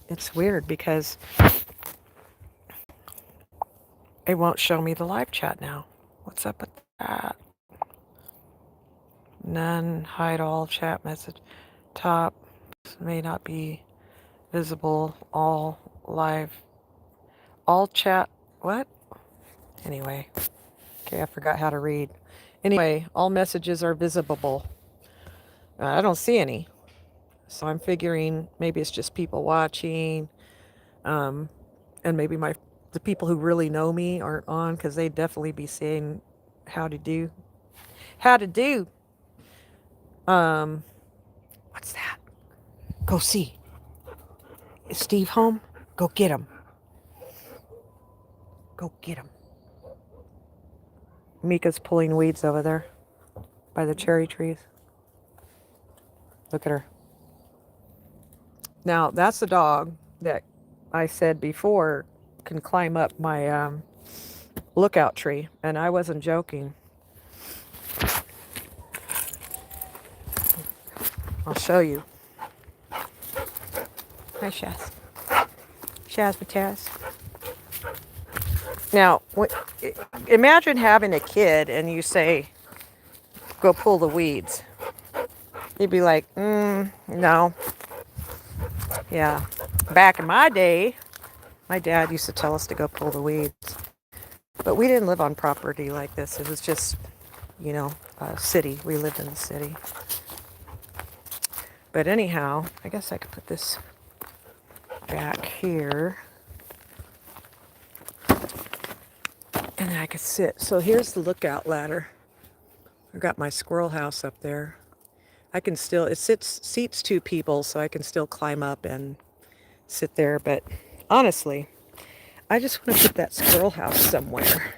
It's weird because it won't show me the live chat now. What's up with that? None, hide all, chat message, top, may not be visible, all live, all chat, what? Anyway, okay, I forgot how to read. Anyway, all messages are visible. I don't see any. So I'm figuring maybe it's just people watching, um, and maybe the people who really know me aren't on because they'd definitely be saying how to do. How to do. Um, what's that? Go see. Is Steve home? Go get him. Go get him. Mika's pulling weeds over there by the cherry trees. Look at her. Now, that's the dog that I said before can climb up my lookout tree, and I wasn't joking. I'll show you. Hi, Shaz. Shaz Mataz. Now, imagine having a kid and you say, go pull the weeds. You'd be like, no. Yeah. Back in my day, my dad used to tell us to go pull the weeds. But we didn't live on property like this. It was just, a city. We lived in the city. But anyhow, I guess I could put this back here. And then I could sit. So here's the lookout ladder. I've got my squirrel house up there. I can still, seats two people, so I can still climb up and sit there. But honestly, I just want to put that squirrel house somewhere.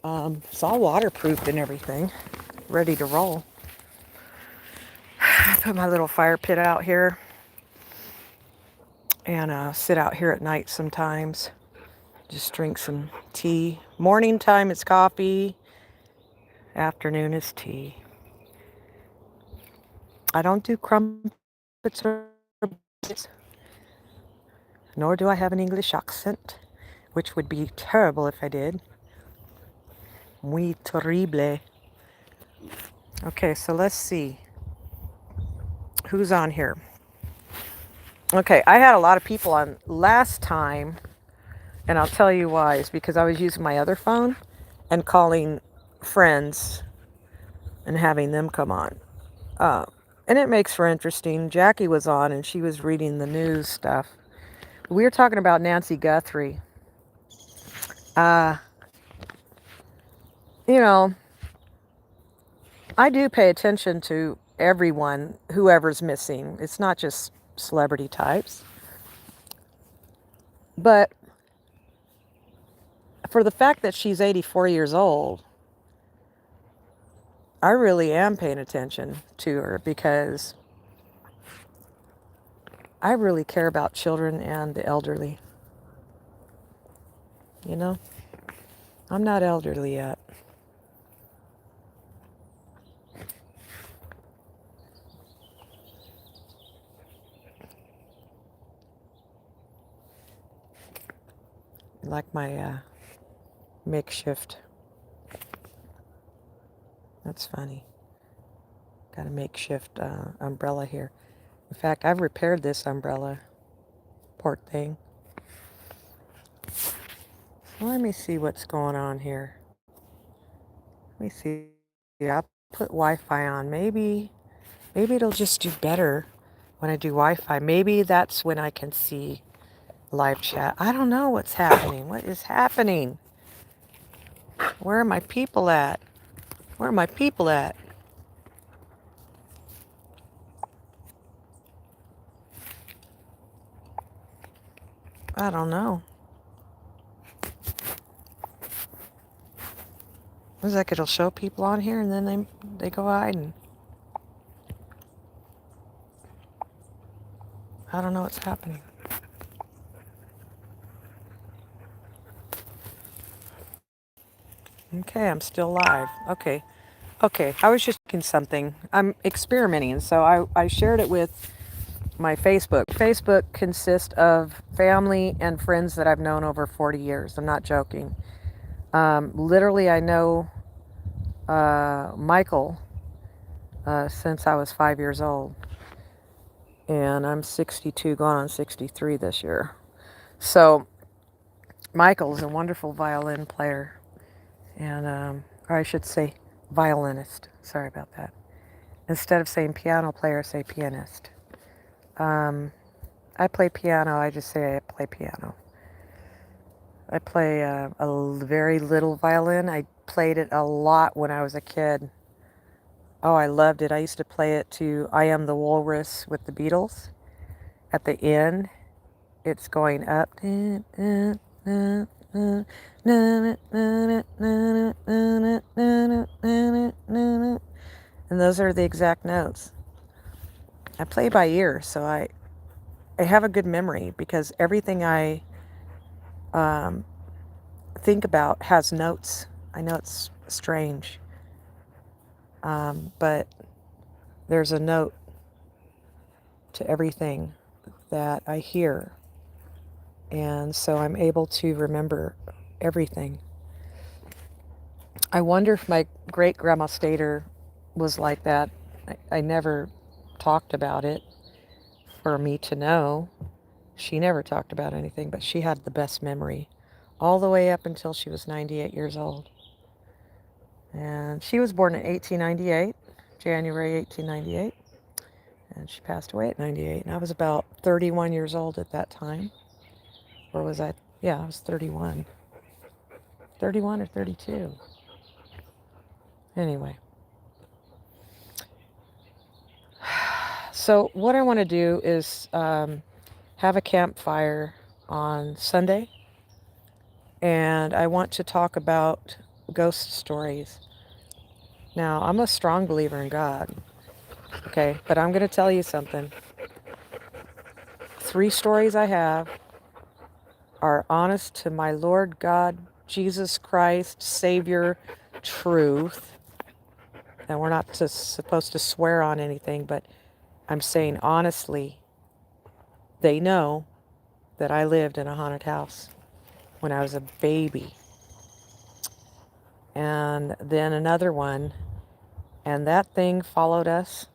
It's all waterproofed and everything, ready to roll. I put my little fire pit out here and sit out here at night sometimes. Just drink some tea. Morning time is coffee. Afternoon is tea. I don't do crumpets or biscuits, nor do I have an English accent, which would be terrible if I did. Muy terrible. Okay, so let's see. Who's on here? Okay, I had a lot of people on last time, and I'll tell you why. It's because I was using my other phone and calling friends and having them come on. And it makes for interesting. Jackie was on, and she was reading the news stuff. We were talking about Nancy Guthrie. You know, I do pay attention to everyone, whoever's missing. It's not just celebrity types. But for the fact that she's 84 years old, I really am paying attention to her because I really care about children and the elderly. You know, I'm not elderly yet. Like my makeshift. That's funny. Got a makeshift umbrella here. In fact, I've repaired this umbrella. Poor thing. Let me see what's going on here. Let me see. I'll put Wi-Fi on. Maybe it'll just do better when I do Wi-Fi. Maybe that's when I can see live chat. I don't know what's happening. What is happening? Where are my people at? Where are my people at? I don't know. Looks like it'll show people on here and then they go hiding. I don't know what's happening. Okay, I'm still live. Okay, I was just thinking something. I'm experimenting, so I shared it with my Facebook. Facebook consists of family and friends that I've known over 40 years. I'm not joking. Literally, I know Michael since I was 5 years old. And I'm 62, going on 63 this year. So Michael's a wonderful violin player. And, or I should say violinist. Sorry about that. Instead of saying piano player, say pianist. I play piano. I just say I play piano. I play very little violin. I played it a lot when I was a kid. Oh, I loved it. I used to play it to I Am the Walrus with the Beatles. At the end, it's going up. And those are the exact notes. I play by ear, so I have a good memory because everything I think about has notes. I know it's strange, but there's a note to everything that I hear. And so I'm able to remember everything. I wonder if my great-grandma Stater was like that. I never talked about it for me to know. She never talked about anything, but she had the best memory all the way up until she was 98 years old. And she was born in 1898, January 1898. And she passed away at 98. And I was about 31 years old at that time. Or was I? Yeah, I was 31. 31 or 32. Anyway. So what I want to do is have a campfire on Sunday. And I want to talk about ghost stories. Now, I'm a strong believer in God. Okay, but I'm going to tell you something. 3 stories I have are honest to my Lord God, Jesus Christ, Savior, truth. And we're not supposed to swear on anything, but I'm saying honestly, they know that I lived in a haunted house when I was a baby. And then another one, and that thing followed us.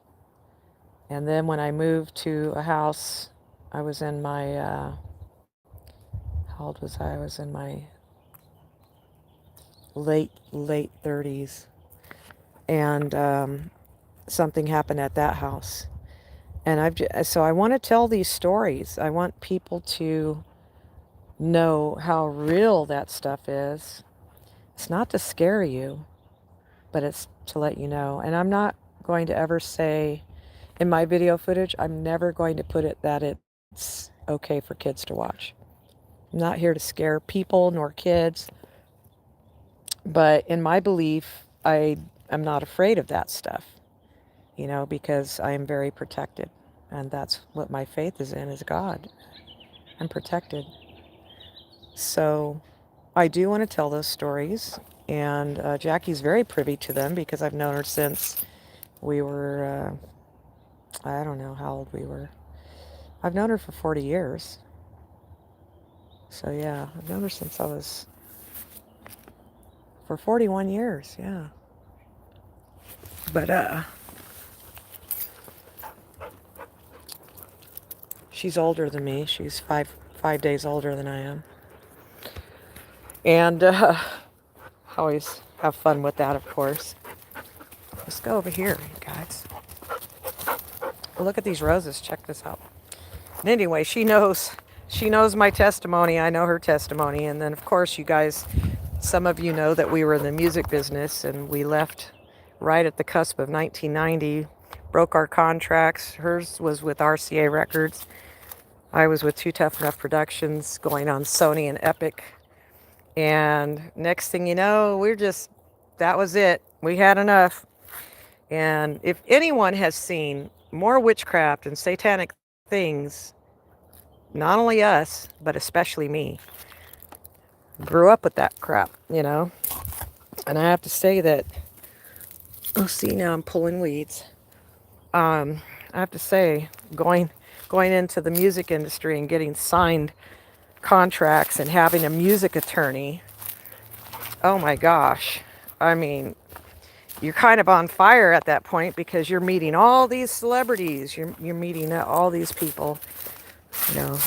And then when I moved to a house, I was in my, how old was I? I was in my late 30s. And something happened at that house. And so I want to tell these stories. I want people to know how real that stuff is. It's not to scare you, but it's to let you know. And I'm not going to ever say in my video footage, I'm never going to put it that it's okay for kids to watch. I'm not here to scare people nor kids. But in my belief, I'm not afraid of that stuff, because I am very protected. And that's what my faith is in, is God. I'm protected. So I do want to tell those stories. And Jackie's very privy to them because I've known her since we were, I don't know how old we were. I've known her for 40 years. So yeah, I've known her since I was, for 41 years, yeah. But she's older than me. She's five days older than I am. And I always have fun with that, of course. Let's go over here, you guys. Well, look at these roses. Check this out. And anyway, she knows my testimony. I know her testimony. And then, of course, you guys, some of you know that we were in the music business and we left right at the cusp of 1990, broke our contracts. Hers was with RCA Records. I was with Too Tough Enough Productions, going on Sony and Epic. And next thing you know, that was it. We had enough. And if anyone has seen more witchcraft and satanic things, not only us, but especially me, grew up with that crap, And I have to say that, oh, see, now I'm pulling weeds. I have to say, going going into the music industry and getting signed contracts and having a music attorney. Oh my gosh. I mean, you're kind of on fire at that point because you're meeting all these celebrities. You're meeting all these people,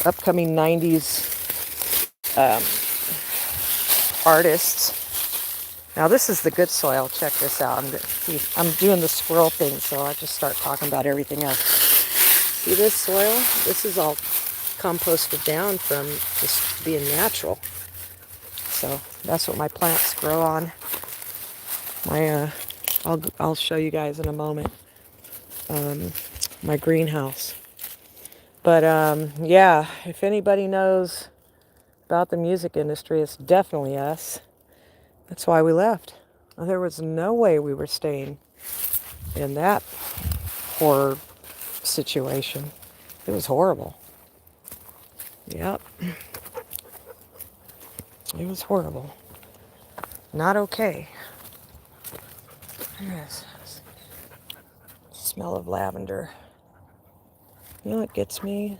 upcoming 90s artists. Now this is the good soil. Check this out. I'm doing the squirrel thing, so I just start talking about everything else. See this soil? This is all composted down from just being natural. So that's what my plants grow on. I'll show you guys in a moment. My greenhouse. But yeah, if anybody knows about the music industry, it's definitely us. That's why we left. There was no way we were staying in that horror situation. It was horrible. Yep. It was horrible. Not okay. Yes. Smell of lavender. You know what gets me?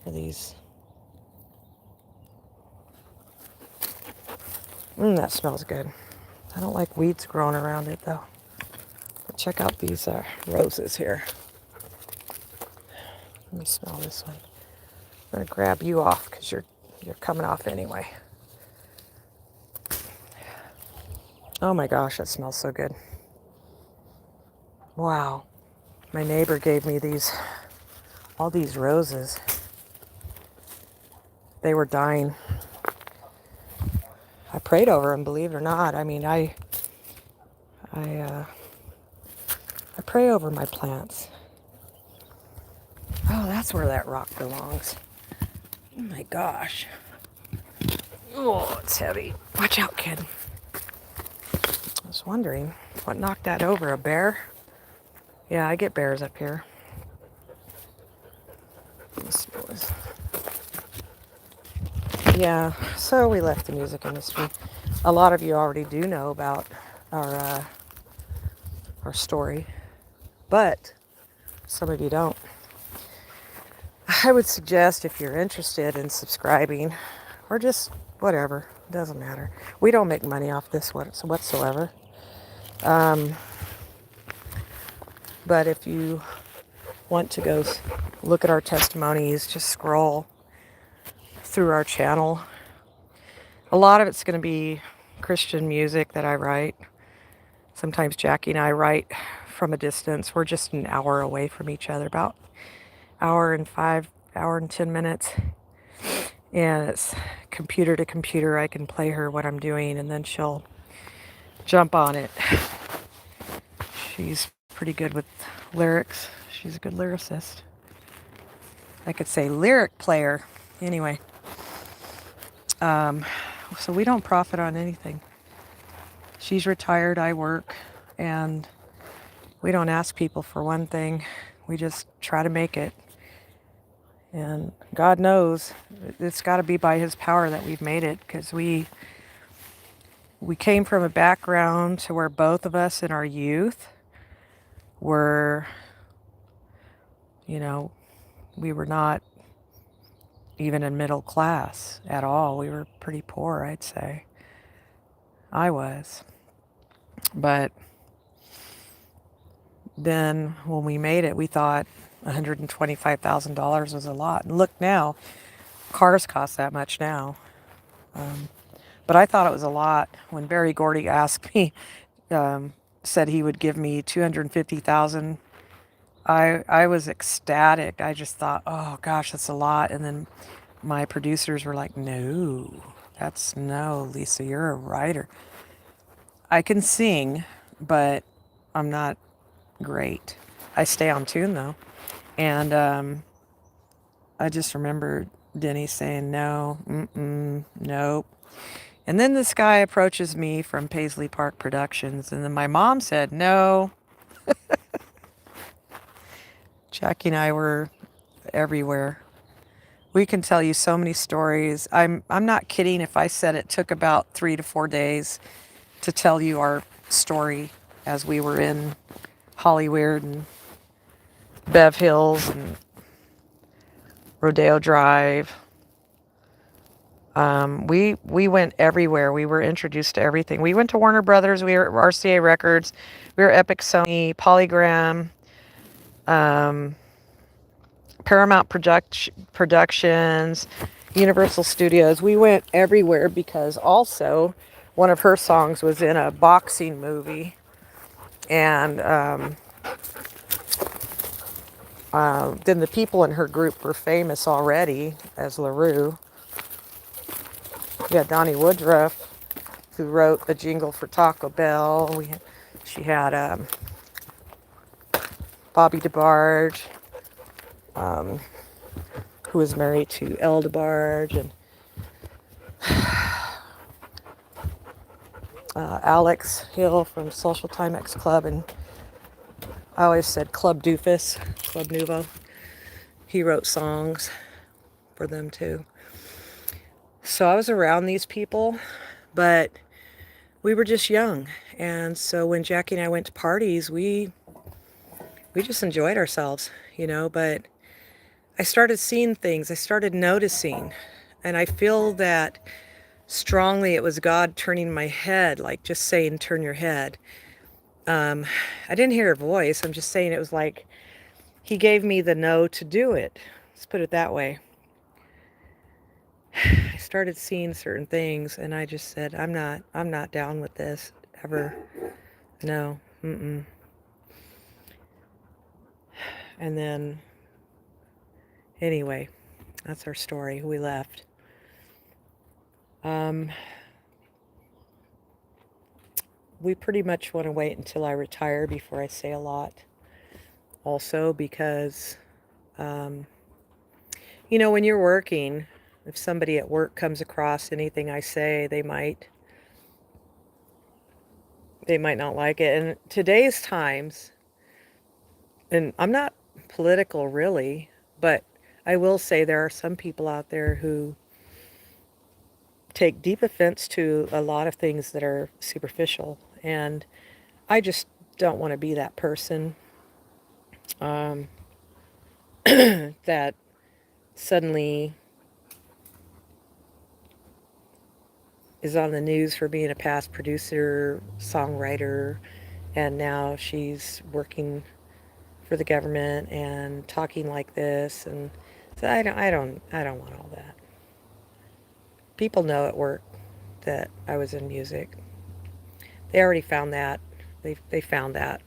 Are these. That smells good. I don't like weeds growing around it though. But check out these roses here. Let me smell this one. I'm gonna grab you off because you're coming off anyway. Oh my gosh, that smells so good. Wow. My neighbor gave me all these roses. They were dying. I prayed over them, believe it or not. I mean, I pray over my plants. Oh, that's where that rock belongs. Oh my gosh. Oh, it's heavy. Watch out, kid. I was wondering what knocked that over. A bear? Yeah, I get bears up here. Yeah, so we left the music industry. A lot of you already do know about our story, but some of you don't. I would suggest if you're interested in subscribing or just whatever, it doesn't matter. We don't make money off this whatsoever. But if you want to go look at our testimonies, just scroll through our channel. A lot of it's going to be Christian music that I write. Sometimes Jackie and I write from a distance. We're just an hour away from each other, about hour and 10 minutes. And it's computer to computer. I can play her what I'm doing and then she'll jump on it. She's pretty good with lyrics. She's a good lyricist. I could say lyric player. Anyway. So we don't profit on anything. She's retired, I work, and we don't ask people for one thing. We just try to make it. And God knows it's got to be by His power that we've made it, because we came from a background to where both of us in our youth were, we were not even in middle class at all. We were pretty poor, I'd say. I was. But then when we made it, we thought $125,000 was a lot. And look now, cars cost that much now. But I thought it was a lot when Barry Gordy asked me, said he would give me $250,000. I was ecstatic. I just thought, oh gosh, that's a lot. And then my producers were like, no, Lisa, you're a writer. I can sing, but I'm not great. I stay on tune though. And I just remember Denny saying, no, nope. And then this guy approaches me from Paisley Park Productions. And then my mom said, no. Jackie and I were everywhere. We can tell you so many stories. I'm not kidding if I said it took about 3 to 4 days to tell you our story as we were in Hollywood and Bev Hills and Rodeo Drive. We went everywhere. We were introduced to everything. We went to Warner Brothers. We were RCA Records. We were Epic, Sony, Polygram, um, Paramount Productions, Universal Studios. We went everywhere because also one of her songs was in a boxing movie, and then the people in her group were famous already as LaRue. We had Donnie Woodruff, who wrote the jingle for Taco Bell. She had Bobby DeBarge, who was married to Elle DeBarge, and Alex Hill from Social Timex Club, and I always said Club Doofus, Club Nouveau. He wrote songs for them too. So I was around these people, but we were just young. And so when Jackie and I went to parties, we just enjoyed ourselves, but I started seeing things, I started noticing, and I feel that strongly it was God turning my head, like just saying, turn your head. I didn't hear a voice. I'm just saying it was like he gave me the no to do it. Let's put it that way. I started seeing certain things and I just said, I'm not down with this ever. No. Mm-mm. And then, anyway, that's our story. We left. We pretty much want to wait until I retire before I say a lot. Also, because, when you're working, if somebody at work comes across anything I say, they might not like it. And today's times, and I'm not political really, but I will say there are some people out there who take deep offense to a lot of things that are superficial. And I just don't want to be that person that suddenly is on the news for being a past producer, songwriter, and now she's working for the government and talking like this. And so I don't want all that. People know at work that I was in music. They already found that. They found that.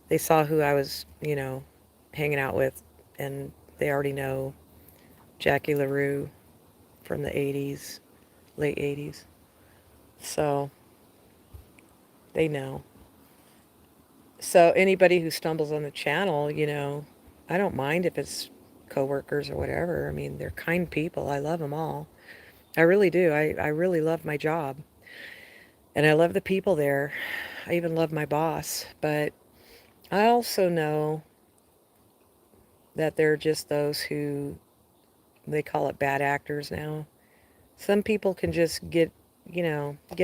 They saw who I was, hanging out with, and they already know Jackie LaRue from the 80s, late 80s. So they know. So anybody who stumbles on the channel, I don't mind if it's coworkers or whatever. I mean, they're kind people. I love them all. I really do. I really love my job. And I love the people there. I even love my boss. But I also know that there are just those who, they call it bad actors now. Some people can just get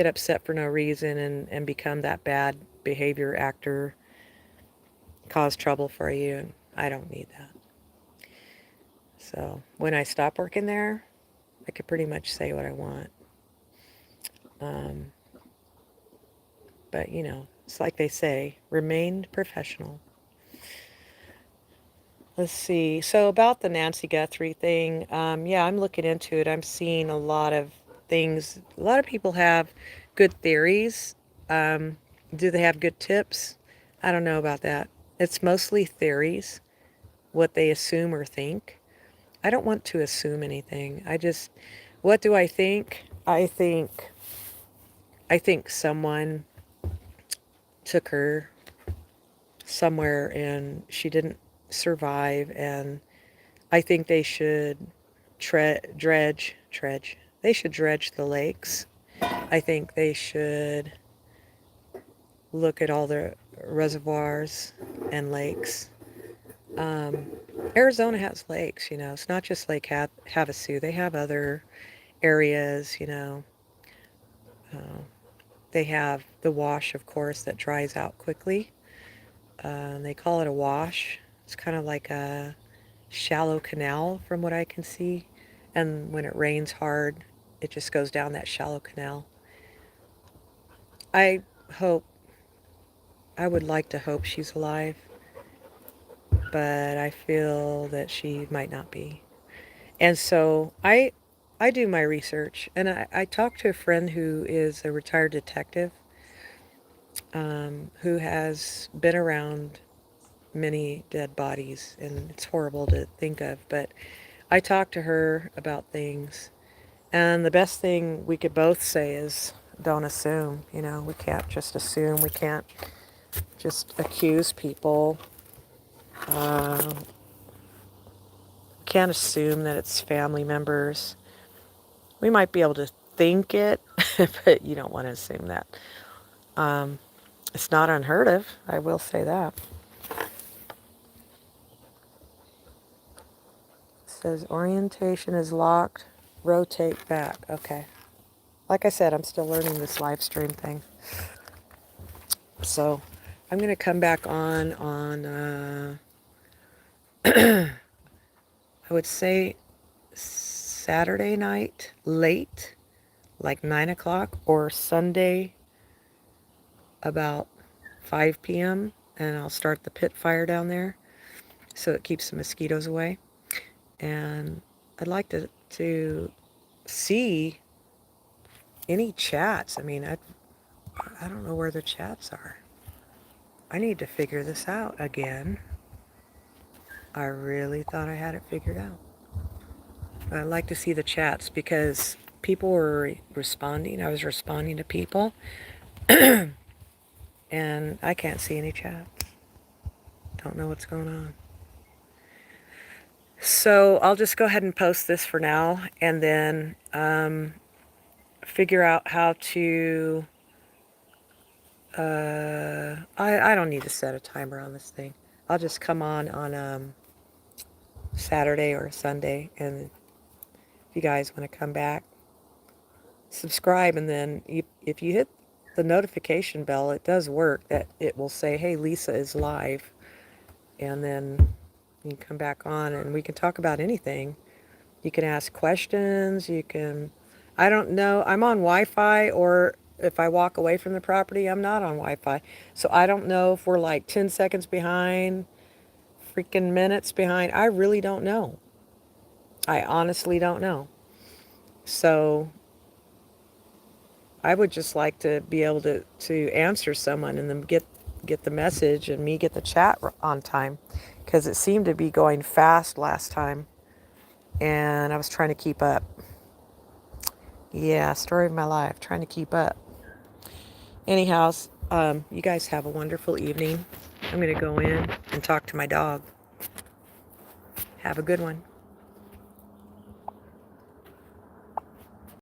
upset for no reason and become that bad behavior actor, cause trouble for you. And I don't need that. So when I stop working there, I could pretty much say what I want. Um, but, it's like they say, remain professional. Let's see. So about the Nancy Guthrie thing, yeah, I'm looking into it. I'm seeing a lot of things. A lot of people have good theories. Um, do they have good tips? I don't know about that. It's mostly theories, what they assume or think. I don't want to assume anything. What do I think? I think someone took her somewhere and she didn't survive, and I think they should dredge. They should dredge the lakes. I think they should look at all the reservoirs and lakes. Um, Arizona has lakes, It's not just Lake Havasu. They have other areas, Uh, they have the wash, of course, that dries out quickly. They call it a wash. It's kind of like a shallow canal from what I can see. And when it rains hard, it just goes down that shallow canal. I hope, I would like to hope she's alive, but I feel that she might not be. And so I do my research, and I talked to a friend who is a retired detective, who has been around many dead bodies, and it's horrible to think of, but I talked to her about things, and the best thing we could both say is don't assume. We can't just assume. We can't just accuse people. Uh, can't assume that it's family members. We might be able to think it, but you don't want to assume that. Um, it's not unheard of, I will say that. It says orientation is locked, rotate back. Okay. Like I said, I'm still learning this live stream thing. So I'm going to come back on I would say Saturday night, late, like 9 o'clock, or Sunday about 5 p.m., and I'll start the pit fire down there so it keeps the mosquitoes away. And I'd like to see any chats. I mean, I don't know where the chats are. I need to figure this out again. I really thought I had it figured out. I'd like to see the chats because people were responding. I was responding to people, and I can't see any chats. Don't know what's going on. So I'll just go ahead and post this for now, and then figure out how to... I don't need to set a timer on this thing. I'll just come on Saturday or Sunday, and if you guys want to come back, subscribe, and then if you hit the notification bell, it does work, that it will say, hey, Lisa is live, and then you can come back on and we can talk about anything. You can ask questions, I don't know, I'm on Wi-Fi, or if I walk away from the property, I'm not on Wi-Fi. So I don't know if we're like 10 seconds behind, freaking minutes behind. I really don't know. I honestly don't know. So I would just like to be able to answer someone and then get the message and me get the chat on time, because it seemed to be going fast last time and I was trying to keep up. Yeah, story of my life, trying to keep up. Anyhow, you guys have a wonderful evening. I'm going to go in and talk to my dog. Have a good one.